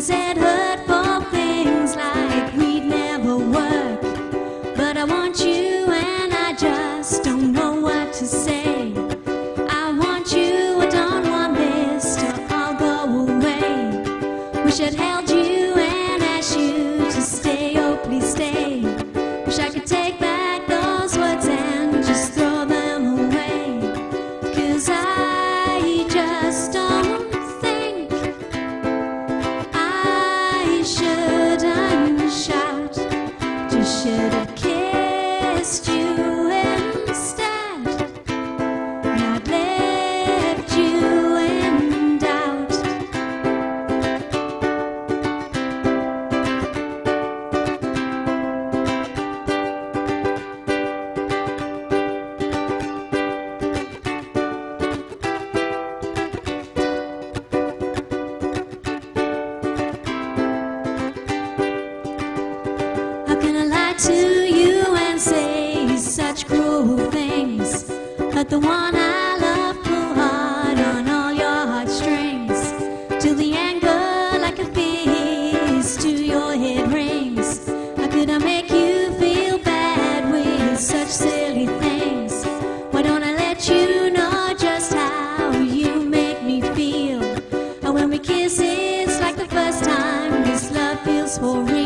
said hurtful things like we'd never work. But I want you and I just don't know what to say. I want you, I don't want this to all go away. Wish I'd held you and asked you to stay, oh please stay. Wish I could take back those words and just throw them away. 'Cause I just don't think I shouldn't shout. Just should have kissed you instead, not left you in doubt. How can I lie to you and say such cruel things? Hurt the one I love, pull hard on all your heartstrings, till the anger like a fist to your head rings. How could I make you feel bad with such silly things? Why don't I let you know just how you make me feel? How when we kiss it's like the first time, this love feels for real.